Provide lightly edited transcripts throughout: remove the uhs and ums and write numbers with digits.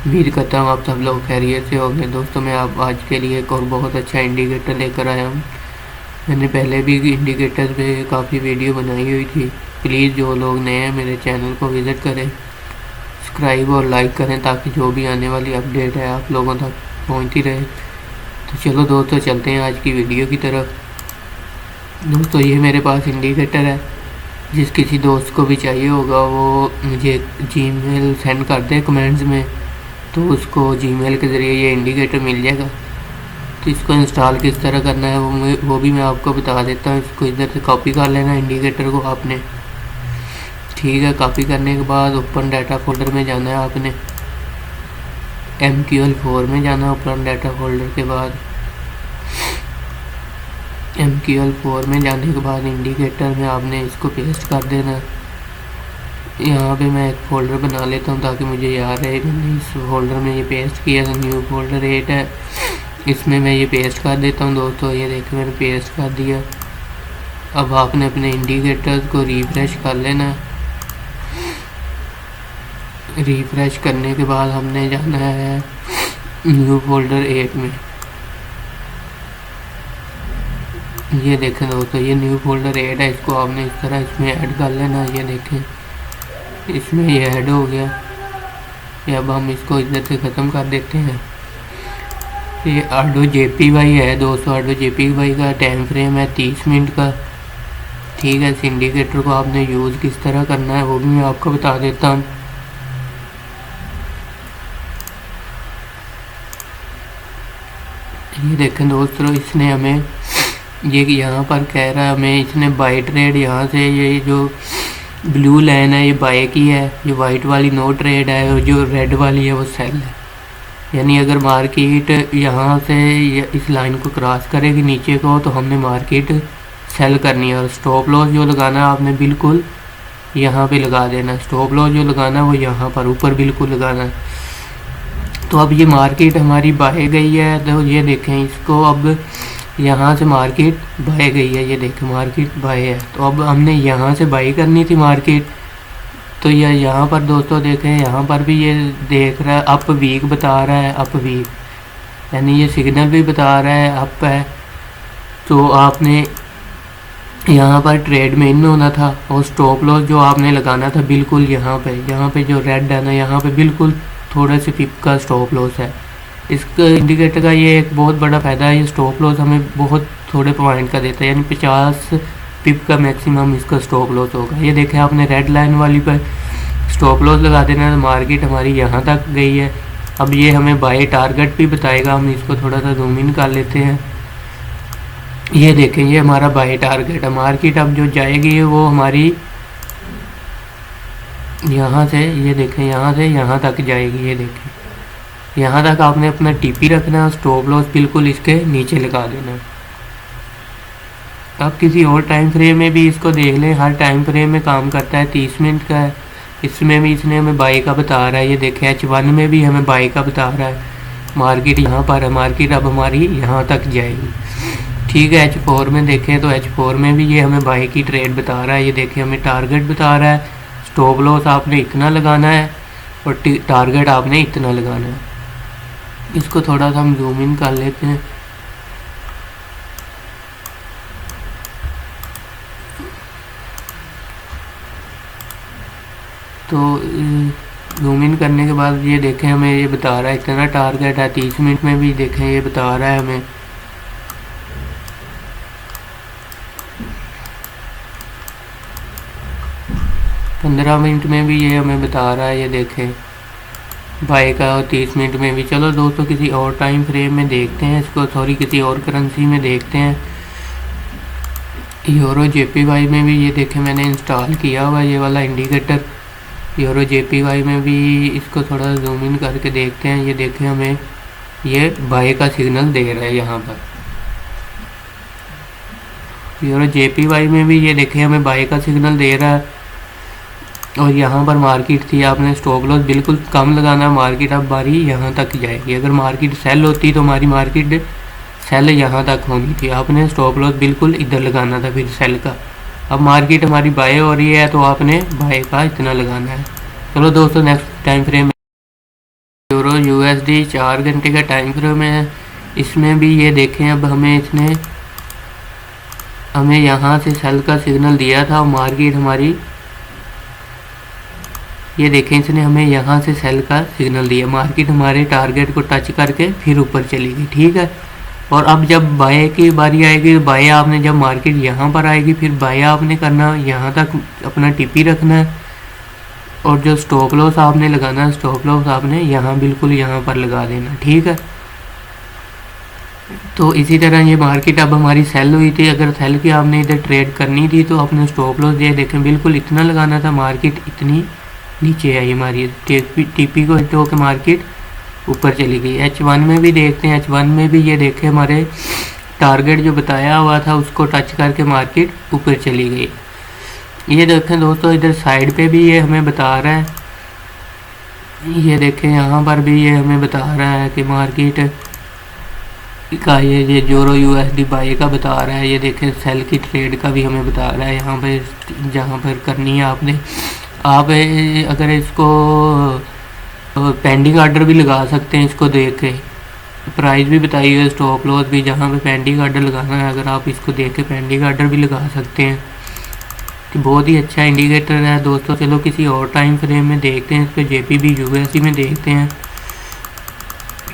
उम्मीद करता हूँ आप सब लोग खैरियत से होंगे। दोस्तों मैं आप आज के लिए एक और बहुत अच्छा इंडिकेटर लेकर आया हूँ। मैंने पहले भी इंडिकेटर पे काफ़ी वीडियो बनाई हुई थी। प्लीज़ जो लोग नए हैं मेरे चैनल को विज़िट करें, सब्सक्राइब और लाइक करें ताकि जो भी आने वाली अपडेट है आप लोगों तक पहुँचती रहे। तो चलो दोस्तों चलते हैं आज की वीडियो की तरफ। दोस्तों ये मेरे पास इंडिकेटर है। जिस किसी दोस्त को भी चाहिए होगा वो मुझे जीमेल सेंड कर दे कमेंट्स में, तो उसको जीमेल के ज़रिए ये इंडिकेटर मिल जाएगा। तो इसको इंस्टॉल किस तरह करना है वो भी मैं आपको बता देता हूँ। इसको इधर से कॉपी कर लेना इंडिकेटर को आपने। ठीक है, कॉपी करने के बाद ओपन डाटा फोल्डर में जाना है आपने। MQL4 में जाना है। ओपन डाटा फोल्डर के बाद MQL4 में जाने के बाद इंडिकेटर में आपने इसको पेस्ट कर देना। यहाँ पे मैं एक फ़ोल्डर बना लेता हूँ ताकि मुझे याद रहे। मैंने इस फोल्डर में ये पेस्ट किया था, न्यू फोल्डर 8 है, इसमें मैं ये पेस्ट कर देता हूँ। दोस्तों ये देखिए मैंने पेस्ट कर दिया। अब आपने अपने इंडिकेटर को रिफ्रेश कर लेना। रिफ्रेश करने के बाद हमने जाना है न्यू फोल्डर 8 में। ये देखें दोस्तों ये न्यू फोल्डर 8 है, इसको आपने इस तरह इसमें ऐड कर लेना। ये देखें इसमें ये ऐड हो गया। ये अब हम इसको इधर से ख़त्म कर देते हैं। ये आडो JPY है दोस्तों। आडो JPY का टाइम फ्रेम है 30 मिनट का। ठीक है, इस इंडिकेटर को आपने यूज़ किस तरह करना है वो भी मैं आपको बता देता हूँ। ये देखें दोस्तों इसने हमें ये यहाँ पर कह रहा है हमें, इसने बाई ट्रेड यहाँ से ये जो ब्लू लाइन है ये बाई की है, जो वाइट वाली नो ट्रेड है और जो रेड वाली है वो सेल है। यानी अगर मार्केट यहाँ से इस लाइन को क्रॉस करेगी नीचे को तो हमने मार्केट सेल करनी है। और स्टॉप लॉस जो लगाना है आपने बिल्कुल यहाँ पे लगा देना। स्टॉप लॉस जो लगाना है वो यहाँ पर ऊपर बिल्कुल लगाना है। तो अब ये मार्केट हमारी बाय गई है। तो ये देखें इसको, अब यहाँ से मार्केट बाय गई है। ये देखें मार्केट बाय है। तो अब हमने यहाँ से बाई करनी थी मार्केट। तो यह यहाँ पर दोस्तों देखें यहाँ पर भी ये देख रहा है अप वीक बता रहा है, अप वीक यानी ये सिग्नल भी बता रहा है अप है। तो आपने यहाँ पर ट्रेड में इन होना था और स्टॉप लॉस जो आपने लगाना था बिल्कुल यहाँ पे जो रेड है ना यहाँ पे बिल्कुल थोड़े से पिप का स्टॉप लॉस है। इस इंडिकेटर का ये एक बहुत बड़ा फ़ायदा है, ये स्टॉप लॉस हमें बहुत थोड़े पॉइंट का देता है। यानी 50 पिप का मैक्सिमम इसका स्टॉप लॉस होगा। ये देखें आपने रेड लाइन वाली पर स्टॉप लॉस लगा देना है। मार्केट हमारी यहाँ तक गई है। अब ये हमें बाय टारगेट भी बताएगा। हम इसको थोड़ा सा जूम इन कर लेते हैं। ये देखें ये हमारा बाय टारगेट है। मार्केट अब जो जाएगी वो हमारी यहाँ से, ये देखें यहाँ से यहाँ तक जाएगी। ये देखें यहाँ तक आपने अपना TP रखना है। स्टॉप लॉस बिल्कुल इसके नीचे लगा देना। आप किसी और टाइम फ्रेम में भी इसको देख लें, हर टाइम फ्रेम में काम करता है। 30 मिनट का है, इसमें भी इसने हमें बाई का बता रहा है। ये देखें H1 में भी हमें बाई का बता रहा है। मार्केट यहाँ पर है, मार्केट अब हमारी यहाँ तक जाएगी। ठीक है, H4 में देखें तो H4 में भी ये हमें बाई की ट्रेड बता रहा है। ये देखें हमें टारगेट बता रहा है। स्टॉप लॉस आपने इतना लगाना है और टारगेट आपने इतना लगाना है। इसको थोड़ा सा हम जूम इन कर लेते हैं। तो जूम इन करने के बाद ये देखें हमें ये बता रहा है इतना टारगेट है। 30 मिनट में भी देखें ये बता रहा है हमें। पंद्रह मिनट में भी ये हमें बता रहा है। ये देखें बाय का, और 30 मिनट में भी। चलो दोस्तों किसी और टाइम फ्रेम में देखते हैं इसको, सॉरी किसी और करेंसी में देखते हैं। यूरो JPY में भी ये देखें मैंने इंस्टॉल किया हुआ ये वाला इंडिकेटर। यूरो JPY में भी इसको थोड़ा जूम इन करके देखते हैं। ये देखें हमें ये बाय का सिग्नल दे रहा है यहाँ पर। यूरो JPY में भी ये देखें हमें बाय का सिग्नल दे रहा है। और यहाँ पर मार्केट थी, आपने स्टॉप लॉस बिल्कुल कम लगाना। मार्केट अब बारी यहाँ तक जाएगी। अगर मार्केट सेल होती तो हमारी मार्केट सेल यहाँ तक होनी थी। आपने स्टॉप लॉस बिल्कुल इधर लगाना था फिर सेल का। अब मार्केट हमारी बाय हो रही है तो आपने बाय का इतना लगाना है। चलो दोस्तों next time frame euro USD 4 घंटे का टाइम फ्रेम है। इसमें भी ये देखें, अब हमें यहाँ से सेल का सिग्नल दिया था, मार्केट हमारी, ये देखें इसने हमें यहाँ से सेल का सिग्नल दिया, मार्केट हमारे टारगेट को टच करके फिर ऊपर चली गई। ठीक है, और अब जब बाय की बारी आएगी, बाय आपने, जब मार्केट यहाँ पर आएगी फिर बाय आपने करना, यहाँ तक अपना टीपी रखना है, और जो स्टॉप लॉस आपने लगाना है, स्टॉप लॉस आपने यहाँ बिल्कुल यहाँ पर लगा देना। ठीक है, तो इसी तरह ये मार्केट अब हमारी सेल हुई थी, अगर सेल की आपने इधर ट्रेड करनी थी तो अपने स्टॉप लॉस ये देखें बिल्कुल इतना लगाना था, मार्केट इतनी नीचे आई हमारी, टीपी को हिट होकर मार्केट ऊपर चली गई। H1 में भी देखते हैं, H1 में भी ये देखें हमारे टारगेट जो बताया हुआ था उसको टच करके मार्केट ऊपर चली गई। ये देखें दोस्तों, इधर साइड पे भी ये हमें बता रहा है, ये देखें यहाँ पर भी ये हमें बता रहा है कि मार्केट का ये यूरो USD बाय का बता रहा है। ये देखें सेल की ट्रेड का भी हमें बता रहा है, यहाँ पर जहाँ पर करनी है आपने, आप अगर इसको पेंडिंग आर्डर भी लगा सकते हैं, इसको देख के प्राइस भी बताई हुई है, स्टॉप लॉस भी, जहाँ पे पेंडिंग आर्डर लगाना है अगर आप इसको देख के पेंडिंग आर्डर भी लगा सकते हैं। तो बहुत ही अच्छा इंडिकेटर है दोस्तों। चलो किसी और टाइम फ्रेम में देखते हैं, इस पर JPB USD में देखते हैं।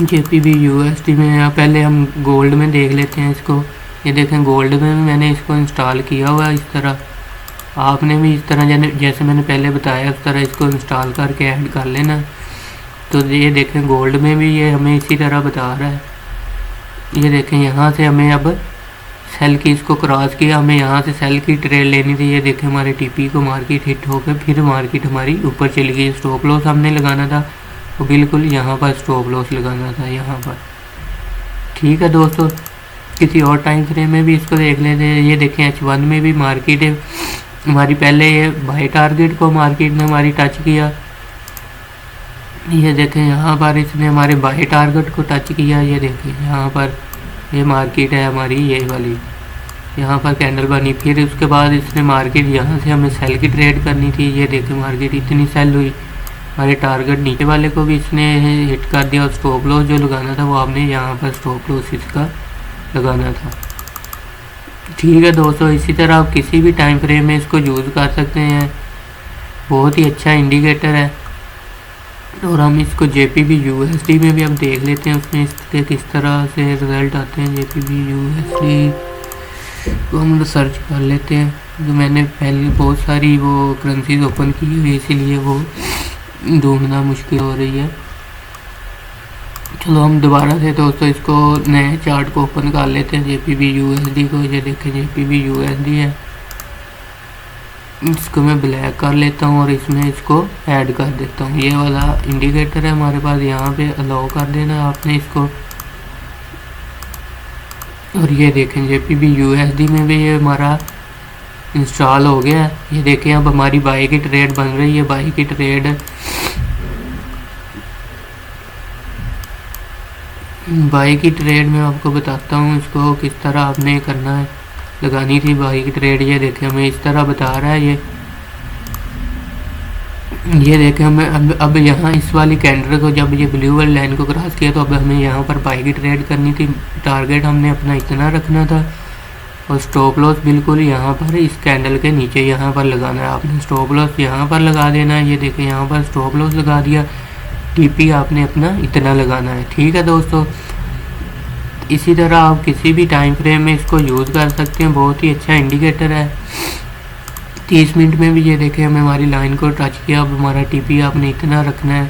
JPB USD में पहले हम गोल्ड में देख लेते हैं इसको। ये देखें गोल्ड में मैंने इसको इंस्टॉल किया हुआ है, इस तरह आपने भी इस तरह जैसे मैंने पहले बताया उस तरह इसको इंस्टॉल करके ऐड कर लेना। तो ये देखें गोल्ड में भी ये हमें इसी तरह बता रहा है। ये देखें यहाँ से हमें अब सेल की इसको क्रॉस किया, हमें यहाँ से सेल की ट्रेड लेनी थी। ये देखें हमारे टीपी को मार्केट हिट होकर फिर मार्केट हमारी ऊपर चली गई। स्टॉप लॉस हमने लगाना था तो बिल्कुल यहाँ पर स्टॉप लॉस लगाना था यहाँ पर। ठीक है दोस्तों, किसी और टाइम फ्रेम में भी इसको देख लेते हैं। ये देखें H1 में भी मार्केट हमारी, पहले ये बाय टारगेट को मार्केट ने हमारी टच किया। ये देखें यहाँ पर इसने हमारे बाय टारगेट को टच किया। ये देखें यहाँ पर ये मार्केट है हमारी, ये वाली, यहाँ पर कैंडल बनी। फिर उसके बाद इसने मार्केट यहाँ से हमें सेल की ट्रेड करनी थी। ये देखें मार्केट इतनी सेल हुई, हमारे टारगेट नीचे वाले को भी इसने हिट कर दिया। और स्टॉप लॉस जो लगाना था वो आपने यहाँ पर स्टॉप लॉस इसका लगाना था। ठीक है दोस्तों, इसी तरह आप किसी भी टाइम फ्रेम में इसको यूज़ कर सकते हैं, बहुत ही अच्छा इंडिकेटर है। और हम इसको JPB USD में भी अब देख लेते हैं, उसमें इसके किस तरह से रिज़ल्ट आते हैं। JPB USD को हम सर्च कर लेते हैं, जो मैंने पहले बहुत सारी वो करेंसीज ओपन की हुई, इसीलिए वो ढूंढना मुश्किल हो रही है। चलो हम दोबारा से दोस्तों इसको नए चार्ट को ओपन कर लेते हैं, JPB USD को। ये देखें JPB USD है, इसको मैं ब्लैक कर लेता हूँ और इसमें इसको ऐड कर देता हूँ। ये वाला इंडिकेटर है हमारे पास, यहाँ पे अलाउ कर देना आपने इसको। और ये देखें JPB USD में भी ये हमारा इंस्टॉल हो गया है। ये देखें अब हमारी बाई की ट्रेड बन रही है। बाई की ट्रेड में आपको बताता हूँ इसको किस तरह आपने करना है, लगानी थी बाई की ट्रेड। ये देखें हमें इस तरह बता रहा है। ये देखें हमें अब यहाँ इस वाली कैंडल को, जब ये ब्लू वाली लाइन को क्रॉस किया तो अब हमें यहाँ पर बाई की ट्रेड करनी थी। टारगेट हमने अपना इतना रखना था और स्टॉप लॉस बिल्कुल यहाँ पर इस कैंडल के नीचे यहाँ पर लगाना है आपने। स्टॉप लॉस यहाँ पर लगा देना है। ये देखें यहाँ पर स्टॉप लॉस लगा दिया। टीपी आपने अपना इतना लगाना है। ठीक है दोस्तों, इसी तरह आप किसी भी टाइम फ्रेम में इसको यूज़ कर सकते हैं, बहुत ही अच्छा इंडिकेटर है। 30 मिनट में भी ये देखें हमें हमारी लाइन को टच किया, अब हमारा टीपी आपने इतना रखना है।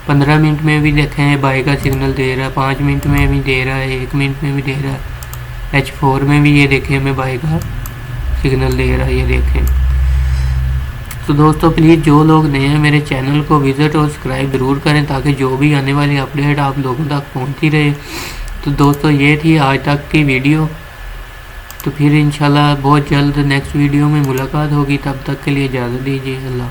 15 मिनट में भी देखें बाय का सिग्नल दे रहा है, 5 मिनट में भी दे रहा है, 1 मिनट में भी दे रहा है। H4 में भी ये देखें हमें बाय का सिग्नल दे रहा है, ये देखें। तो दोस्तों प्लीज़ जो लोग नए हैं मेरे चैनल को विज़िट और सब्सक्राइब ज़रूर करें, ताकि जो भी आने वाली अपडेट आप लोगों तक पहुँचती रहे। तो दोस्तों ये थी आज तक की वीडियो, तो फिर इंशाल्लाह बहुत जल्द नेक्स्ट वीडियो में मुलाकात होगी। तब तक के लिए इजाज़त दीजिए। अल्लाह।